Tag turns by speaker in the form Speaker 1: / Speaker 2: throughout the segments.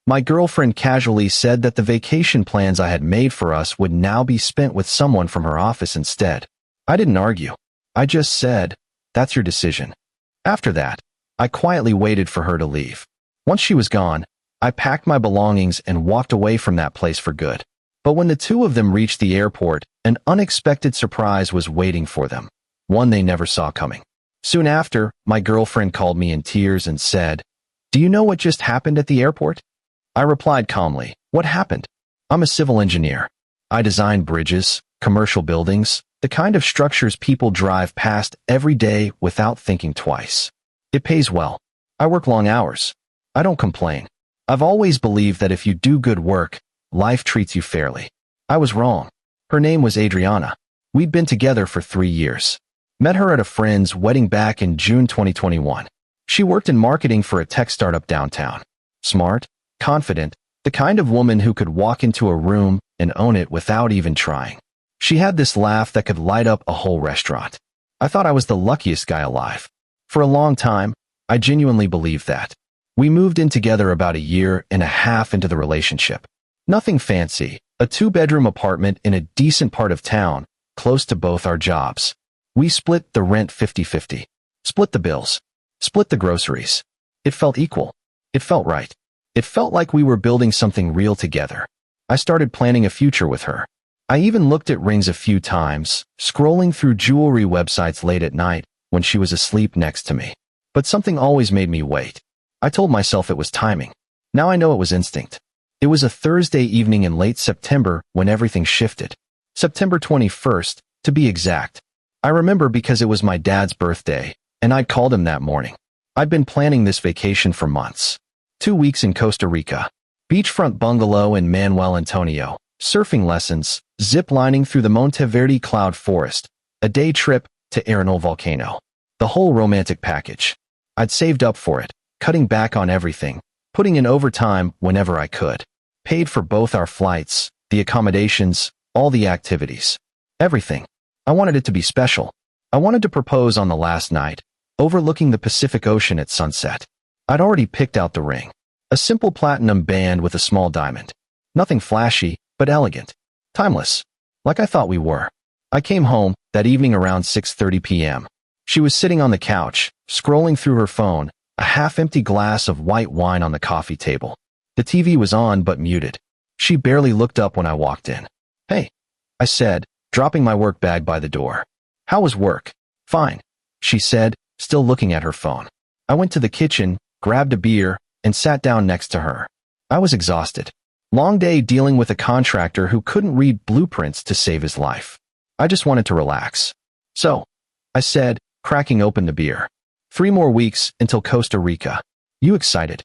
Speaker 1: My girlfriend casually said that the vacation plans I had made for us would now be spent with someone from her office instead. I didn't argue. I just said, "That's your decision." After that, I quietly waited for her to leave. Once she was gone, I packed my belongings and walked away from that place for good. But when the two of them reached the airport, an unexpected surprise was waiting for them, one they never saw coming. Soon after, my girlfriend called me in tears and said, "Do you know what just happened at the airport?" I replied calmly, "What happened?" "I'm a civil engineer. I design bridges, commercial buildings, the kind of structures people drive past every day without thinking twice. It pays well. I work long hours. I don't complain. I've always believed that if you do good work, life treats you fairly." I was wrong. Her name was Adriana. We'd been together for 3 years. Met her at a friend's wedding back in June 2021. She worked in marketing for a tech startup downtown. Smart, confident, the kind of woman who could walk into a room and own it without even trying. She had this laugh that could light up a whole restaurant. I thought I was the luckiest guy alive. For a long time, I genuinely believed that. We moved in together about a year and a half into the relationship. Nothing fancy, a 2-bedroom apartment in a decent part of town, close to both our jobs. We split the rent 50-50. Split the bills. Split the groceries. It felt equal. It felt right. It felt like we were building something real together. I started planning a future with her. I even looked at rings a few times, scrolling through jewelry websites late at night when she was asleep next to me. But something always made me wait. I told myself it was timing. Now I know it was instinct. It was a Thursday evening in late September when everything shifted. September 21st, to be exact. I remember because it was my dad's birthday, and I'd called him that morning. I'd been planning this vacation for months. 2 weeks in Costa Rica. Beachfront bungalow in Manuel Antonio. Surfing lessons, zip-lining through the Monteverde cloud forest, a day trip to Arenal volcano. The whole romantic package. I'd saved up for it, cutting back on everything, putting in overtime whenever I could. Paid for both our flights, the accommodations, all the activities. Everything. I wanted it to be special. I wanted to propose on the last night, overlooking the Pacific Ocean at sunset. I'd already picked out the ring. A simple platinum band with a small diamond. Nothing flashy, but elegant. Timeless. Like I thought we were. I came home that evening around 6:30 p.m. She was sitting on the couch, scrolling through her phone, a half-empty glass of white wine on the coffee table. The TV was on but muted. She barely looked up when I walked in. "Hey," I said, dropping my work bag by the door. "How was work?" "Fine," she said, still looking at her phone. I went to the kitchen, grabbed a beer, and sat down next to her. I was exhausted. Long day dealing with a contractor who couldn't read blueprints to save his life. I just wanted to relax. "So," I said, cracking open the beer. 3 more weeks until Costa Rica. You excited?"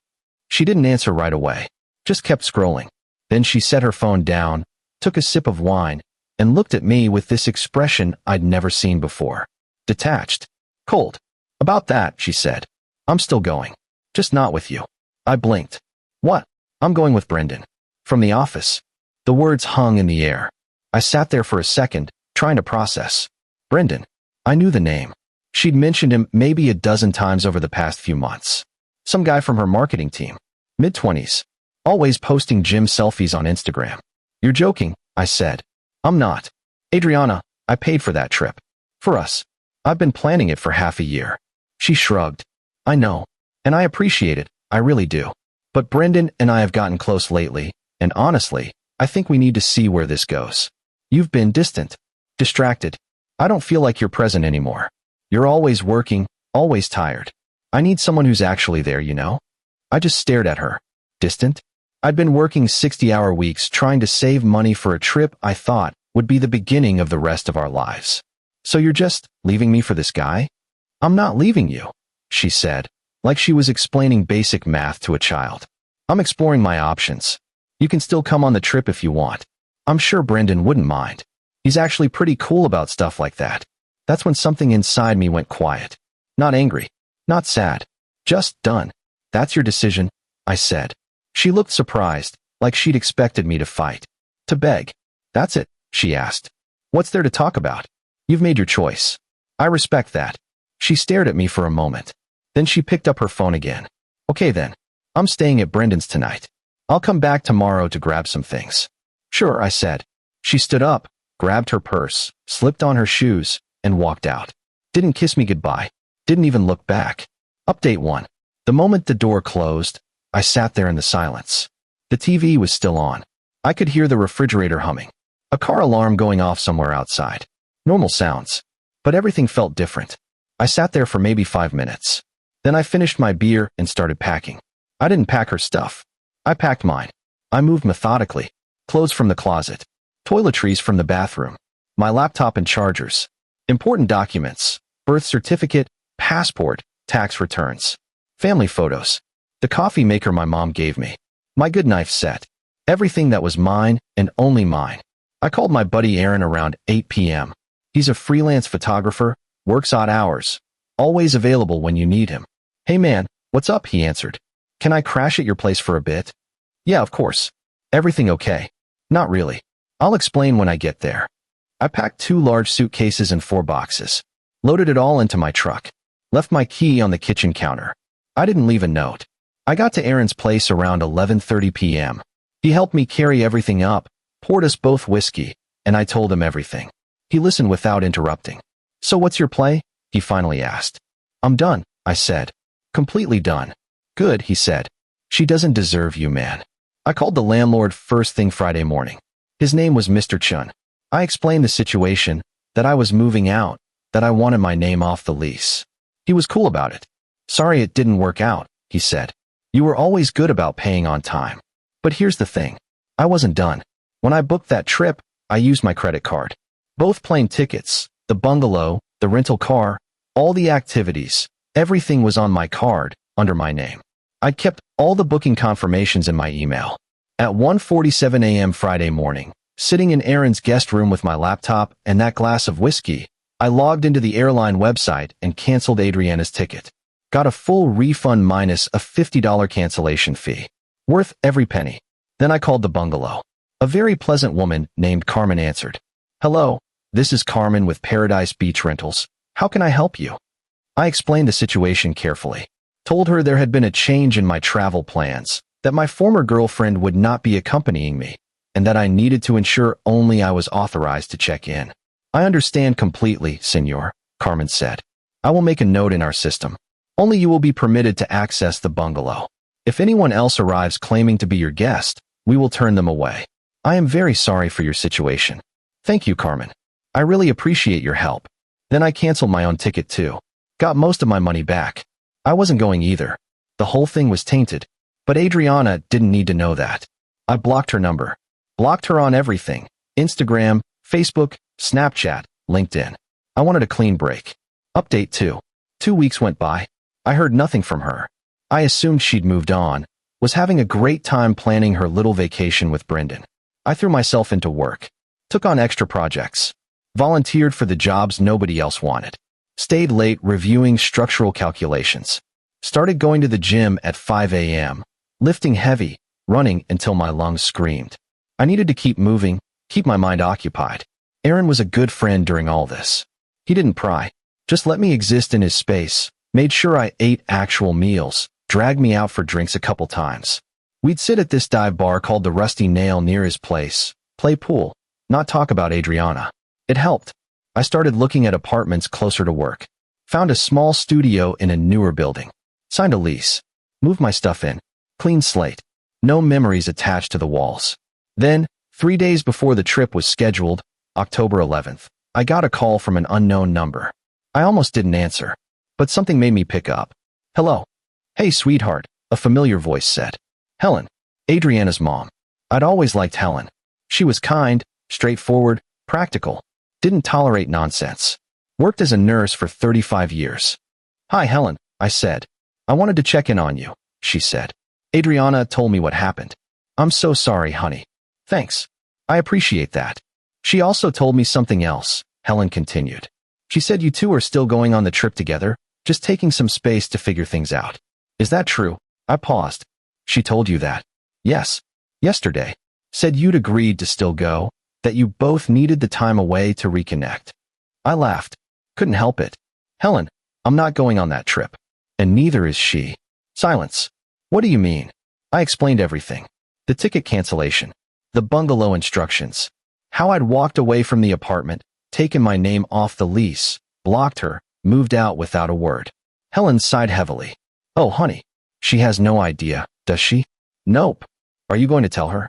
Speaker 1: She didn't answer right away. Just kept scrolling. Then she set her phone down, took a sip of wine, and looked at me with this expression I'd never seen before. Detached. Cold. "About that," she said. "I'm still going. Just not with you." I blinked. "What?" "I'm going with Brendan. From the office." The words hung in the air. I sat there for a second, trying to process. Brendan. I knew the name. She'd mentioned him maybe a dozen times over the past few months. Some guy from her marketing team. Mid-20s. Always posting gym selfies on Instagram. "You're joking," I said. "I'm not. Adriana, I paid for that trip. For us. I've been planning it for half a year." She shrugged. "I know. And I appreciate it, I really do. But Brendan and I have gotten close lately, and honestly, I think we need to see where this goes. You've been distant. Distracted. I don't feel like you're present anymore. You're always working, always tired. I need someone who's actually there, you know?" I just stared at her. Distant? I'd been working 60-hour weeks trying to save money for a trip I thought would be the beginning of the rest of our lives. "So you're just leaving me for this guy?" "I'm not leaving you," she said, like she was explaining basic math to a child. "I'm exploring my options. You can still come on the trip if you want. I'm sure Brendan wouldn't mind. He's actually pretty cool about stuff like that." That's when something inside me went quiet. Not angry. Not sad. Just done. "That's your decision," I said. She looked surprised, like she'd expected me to fight. To beg. "That's it?" she asked. "What's there to talk about? You've made your choice. I respect that." She stared at me for a moment. Then she picked up her phone again. "Okay then. I'm staying at Brendan's tonight. I'll come back tomorrow to grab some things. Sure, I said. She stood up, grabbed her purse, slipped on her shoes, and walked out. Didn't kiss me goodbye. Didn't even look back. Update 1. The moment the door closed, I sat there in the silence. The TV was still on. I could hear the refrigerator humming. A car alarm going off somewhere outside. Normal sounds. But everything felt different. I sat there for maybe 5 minutes. Then I finished my beer and started packing. I didn't pack her stuff. I packed mine. I moved methodically. Clothes from the closet. Toiletries from the bathroom. My laptop and chargers. Important documents. Birth certificate, passport, tax returns. Family photos. The coffee maker my mom gave me. My good knife set. Everything that was mine and only mine. I called my buddy Aaron around 8 p.m. He's a freelance photographer, works odd hours, always available when you need him. Hey man, what's up? He answered. Can I crash at your place for a bit? Yeah, of course. Everything okay? Not really. I'll explain when I get there. I packed 2 large suitcases and 4 boxes. Loaded it all into my truck. Left my key on the kitchen counter. I didn't leave a note. I got to Aaron's place around 11:30 p.m. He helped me carry everything up, poured us both whiskey, and I told him everything. He listened without interrupting. So what's your play? He finally asked. I'm done, I said. Completely done. Good, he said. She doesn't deserve you, man. I called the landlord first thing Friday morning. His name was Mr. Chun. I explained the situation, that I was moving out, that I wanted my name off the lease. He was cool about it. Sorry it didn't work out, he said. You were always good about paying on time. But here's the thing. I wasn't done. When I booked that trip, I used my credit card. Both plane tickets, the bungalow, the rental car, all the activities, everything was on my card, under my name. I'd kept all the booking confirmations in my email. At 1:47 a.m. Friday morning, sitting in Aaron's guest room with my laptop and that glass of whiskey, I logged into the airline website and canceled Adriana's ticket. Got a full refund minus a $50 cancellation fee. Worth every penny. Then I called the bungalow. A very pleasant woman named Carmen answered. Hello, this is Carmen with Paradise Beach Rentals. How can I help you? I explained the situation carefully. Told her there had been a change in my travel plans, that my former girlfriend would not be accompanying me, and that I needed to ensure only I was authorized to check in. I understand completely, senor, Carmen said. I will make a note in our system. Only you will be permitted to access the bungalow. If anyone else arrives claiming to be your guest, we will turn them away. I am very sorry for your situation. Thank you, Carmen. I really appreciate your help. Then I canceled my own ticket too. Got most of my money back. I wasn't going either. The whole thing was tainted. But Adriana didn't need to know that. I blocked her number. Blocked her on everything. Instagram, Facebook, Snapchat, LinkedIn. I wanted a clean break. Update 2. 2 weeks went by. I heard nothing from her. I assumed she'd moved on, was having a great time planning her little vacation with Brendan. I threw myself into work. Took on extra projects. Volunteered for the jobs nobody else wanted. Stayed late reviewing structural calculations. Started going to the gym at 5 a.m., lifting heavy, running until my lungs screamed. I needed to keep moving, keep my mind occupied. Aaron was a good friend during all this. He didn't pry, just let me exist in his space, made sure I ate actual meals, dragged me out for drinks a couple times. We'd sit at this dive bar called the Rusty Nail near his place, play pool, not talk about Adriana. It helped. I started looking at apartments closer to work. Found a small studio in a newer building. Signed a lease. Moved my stuff in. Clean slate. No memories attached to the walls. Then, 3 days before the trip was scheduled, October 11th, I got a call from an unknown number. I almost didn't answer, but something made me pick up. Hello. Hey, sweetheart, a familiar voice said. Helen, Adriana's mom. I'd always liked Helen. She was kind, straightforward, practical. Didn't tolerate nonsense. Worked as a nurse for 35 years. Hi, Helen, I said. I wanted to check in on you, she said. Adriana told me what happened. I'm so sorry, honey. Thanks. I appreciate that. She also told me something else, Helen continued. She said you two are still going on the trip together, just taking some space to figure things out. Is that true? I paused. She told you that? Yes. Yesterday. Said you'd agreed to still go, that you both needed the time away to reconnect. I laughed. Couldn't help it. Helen, I'm not going on that trip. And neither is she. Silence. What do you mean? I explained everything. The ticket cancellation. The bungalow instructions. How I'd walked away from the apartment, taken my name off the lease, blocked her, moved out without a word. Helen sighed heavily. Oh, honey. She has no idea, does she? Nope. Are you going to tell her?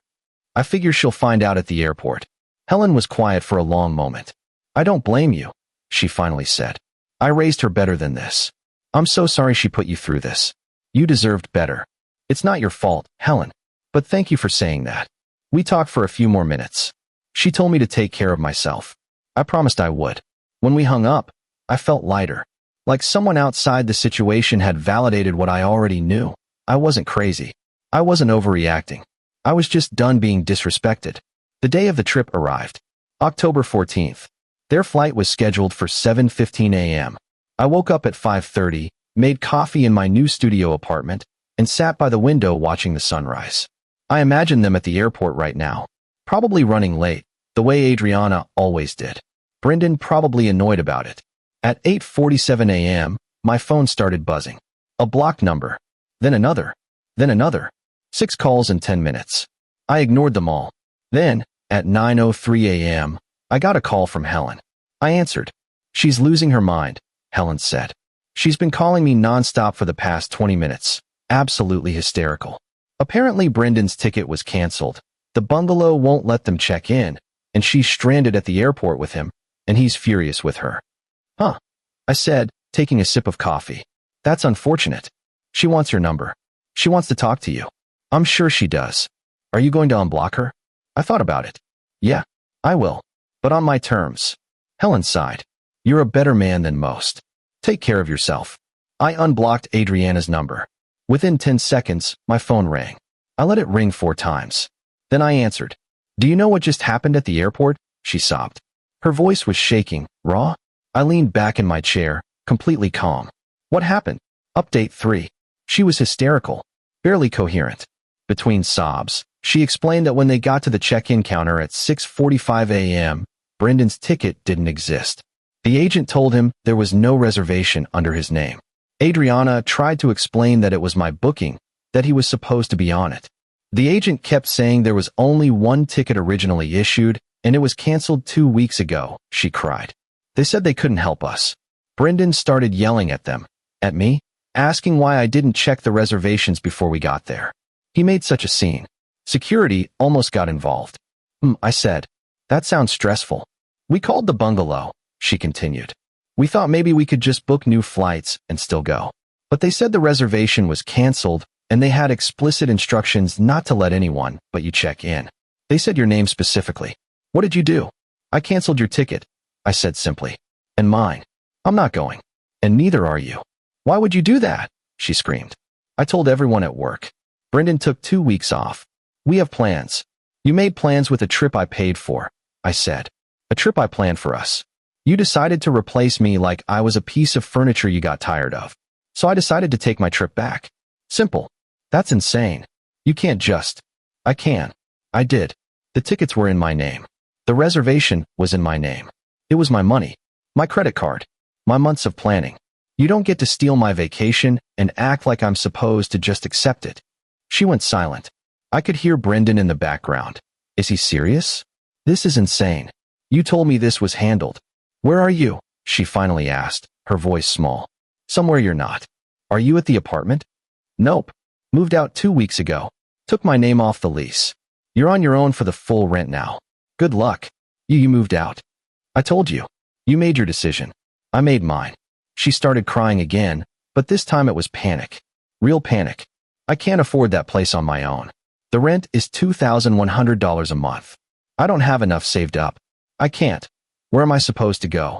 Speaker 1: I figure she'll find out at the airport. Helen was quiet for a long moment. I don't blame you, she finally said. I raised her better than this. I'm so sorry she put you through this. You deserved better. It's not your fault, Helen. But thank you for saying that. We talked for a few more minutes. She told me to take care of myself. I promised I would. When we hung up, I felt lighter. Like someone outside the situation had validated what I already knew. I wasn't crazy. I wasn't overreacting. I was just done being disrespected. The day of the trip arrived. October 14th. Their flight was scheduled for 7:15 a.m. I woke up at 5:30, made coffee in my new studio apartment, and sat by the window watching the sunrise. I imagine them at the airport right now, probably running late, the way Adriana always did. Brendan probably annoyed about it. At 8:47 a.m., my phone started buzzing. A blocked number. Then another. Then another. 6 calls in 10 minutes. I ignored them all. Then, at 9:03 a.m., I got a call from Helen. I answered. She's losing her mind, Helen said. She's been calling me nonstop for the past 20 minutes. Absolutely hysterical. Apparently Brendan's ticket was canceled. The bungalow won't let them check in, and she's stranded at the airport with him, and he's furious with her. Huh, I said, taking a sip of coffee. That's unfortunate. She wants your number. She wants to talk to you. I'm sure she does. Are you going to unblock her? I thought about it. Yeah, I will. But on my terms. Helen sighed. You're a better man than most. Take care of yourself. I unblocked Adriana's number. Within 10 seconds, my phone rang. I let it ring 4 times. Then I answered. Do you know what just happened at the airport? She sobbed. Her voice was shaking, raw. I leaned back in my chair, completely calm. What happened? Update 3. She was hysterical, barely coherent. Between sobs, she explained that when they got to the check-in counter at 6:45 a.m., Brendan's ticket didn't exist. The agent told him there was no reservation under his name. Adriana tried to explain that it was my booking, that he was supposed to be on it. The agent kept saying there was only one ticket originally issued, and it was canceled 2 weeks ago, she cried. They said they couldn't help us. Brendan started yelling at them, at me, asking why I didn't check the reservations before we got there. He made such a scene. Security almost got involved. I said. That sounds stressful. We called the bungalow, she continued. We thought maybe we could just book new flights and still go. But they said the reservation was canceled, and they had explicit instructions not to let anyone but you check in. They said your name specifically. What did you do? I canceled your ticket, I said simply. And mine. I'm not going. And neither are you. Why would you do that? She screamed. I told everyone at work. Brendan took 2 weeks off. We have plans. You made plans with a trip I paid for, I said. A trip I planned for us. You decided to replace me like I was a piece of furniture you got tired of. So I decided to take my trip back. Simple. That's insane. You can't just. I can. I did. The tickets were in my name. The reservation was in my name. It was my money. My credit card. My months of planning. You don't get to steal my vacation and act like I'm supposed to just accept it. She went silent. I could hear Brendan in the background. Is he serious? This is insane. You told me this was handled. Where are you? She finally asked, her voice small. Somewhere you're not. Are you at the apartment? Nope. Moved out 2 weeks ago. Took my name off the lease. You're on your own for the full rent now. Good luck. You moved out. I told you. You made your decision. I made mine. She started crying again, but this time it was panic. Real panic. I can't afford that place on my own. The rent is $2,100 a month. I don't have enough saved up. I can't. Where am I supposed to go?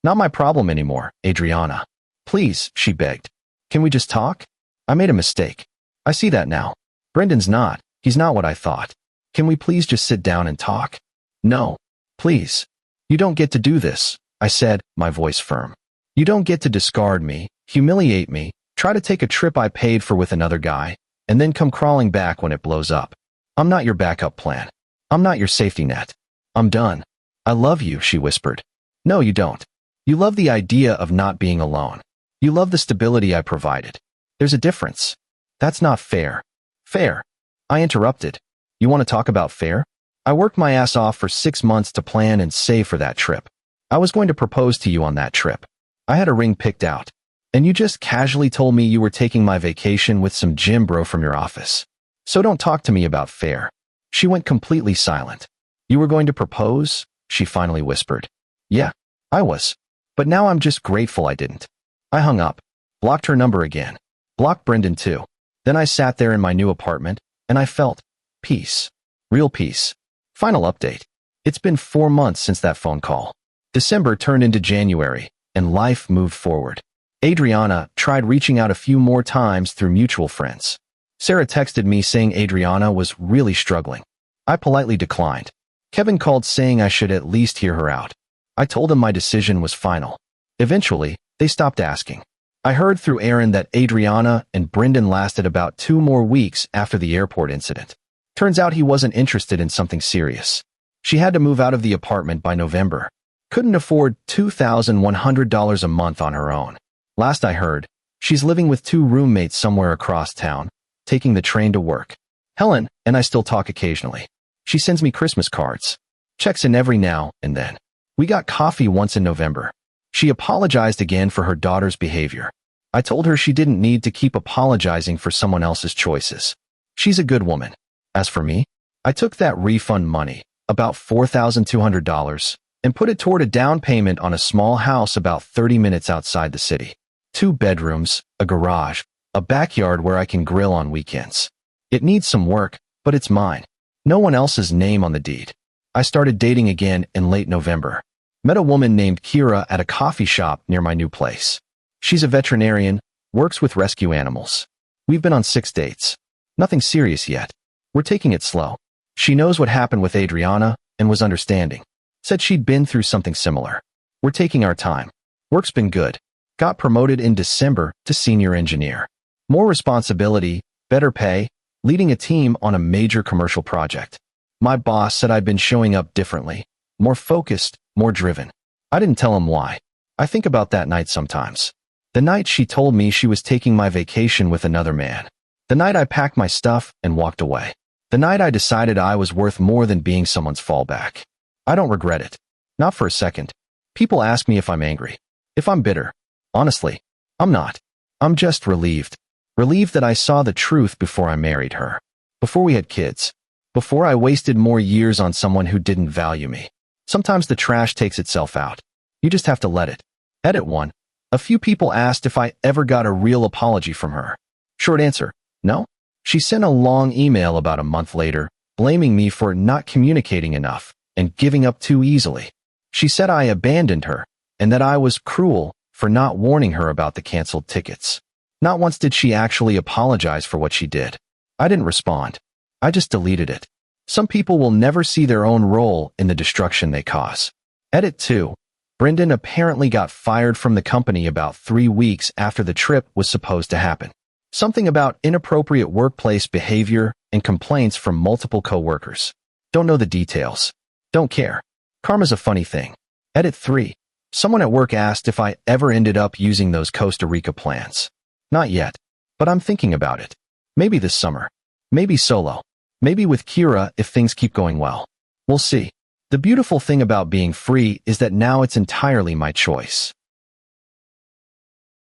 Speaker 1: Not my problem anymore, Adriana. Please, she begged. Can we just talk? I made a mistake. I see that now. Brendan's not. He's not what I thought. Can we please just sit down and talk? No. Please. You don't get to do this, I said, my voice firm. You don't get to discard me, humiliate me, try to take a trip I paid for with another guy, and then come crawling back when it blows up. I'm not your backup plan. I'm not your safety net. I'm done. I love you, she whispered. No, you don't. You love the idea of not being alone. You love the stability I provided. There's a difference. That's not fair. Fair. I interrupted. You want to talk about fair? I worked my ass off for 6 months to plan and save for that trip. I was going to propose to you on that trip. I had a ring picked out. And you just casually told me you were taking my vacation with some gym bro from your office. So don't talk to me about fair. She went completely silent. You were going to propose? She finally whispered. Yeah, I was. But now I'm just grateful I didn't. I hung up, blocked her number again, blocked Brendan too. Then I sat there in my new apartment, and I felt peace. Real peace. Final update. It's been 4 months since that phone call. December turned into January, and life moved forward. Adriana tried reaching out a few more times through mutual friends. Sarah texted me saying Adriana was really struggling. I politely declined. Kevin called saying I should at least hear her out. I told him my decision was final. Eventually, they stopped asking. I heard through Aaron that Adriana and Brendan lasted about 2 more weeks after the airport incident. Turns out he wasn't interested in something serious. She had to move out of the apartment by November. Couldn't afford $2,100 a month on her own. Last I heard, she's living with 2 roommates somewhere across town, taking the train to work. Helen and I still talk occasionally. She sends me Christmas cards. Checks in every now and then. We got coffee once in November. She apologized again for her daughter's behavior. I told her she didn't need to keep apologizing for someone else's choices. She's a good woman. As for me, I took that refund money, about $4,200, and put it toward a down payment on a small house about 30 minutes outside the city. 2 bedrooms, a garage, a backyard where I can grill on weekends. It needs some work, but it's mine. No one else's name on the deed. I started dating again in late November. Met a woman named Kira at a coffee shop near my new place. She's a veterinarian, works with rescue animals. We've been on 6 dates. Nothing serious yet. We're taking it slow. She knows what happened with Adriana and was understanding. Said she'd been through something similar. We're taking our time. Work's been good. Got promoted in December to senior engineer. More responsibility, better pay, leading a team on a major commercial project. My boss said I'd been showing up differently, more focused, more driven. I didn't tell him why. I think about that night sometimes. The night she told me she was taking my vacation with another man. The night I packed my stuff and walked away. The night I decided I was worth more than being someone's fallback. I don't regret it. Not for a second. People ask me if I'm angry, if I'm bitter. Honestly, I'm not. I'm just relieved. Relieved that I saw the truth before I married her. Before we had kids. Before I wasted more years on someone who didn't value me. Sometimes the trash takes itself out. You just have to let it. Edit 1. A few people asked if I ever got a real apology from her. Short answer, no. She sent a long email about a month later, blaming me for not communicating enough and giving up too easily. She said I abandoned her and that I was cruel for not warning her about the canceled tickets. Not once did she actually apologize for what she did. I didn't respond. I just deleted it. Some people will never see their own role in the destruction they cause. Edit 2. Brendan apparently got fired from the company about 3 weeks after the trip was supposed to happen. Something about inappropriate workplace behavior and complaints from multiple coworkers. Don't know the details. Don't care. Karma's a funny thing. Edit 3. Someone at work asked if I ever ended up using those Costa Rica plans. Not yet, but I'm thinking about it. Maybe this summer. Maybe solo. Maybe with Kira if things keep going well. We'll see. The beautiful thing about being free is that now it's entirely my choice.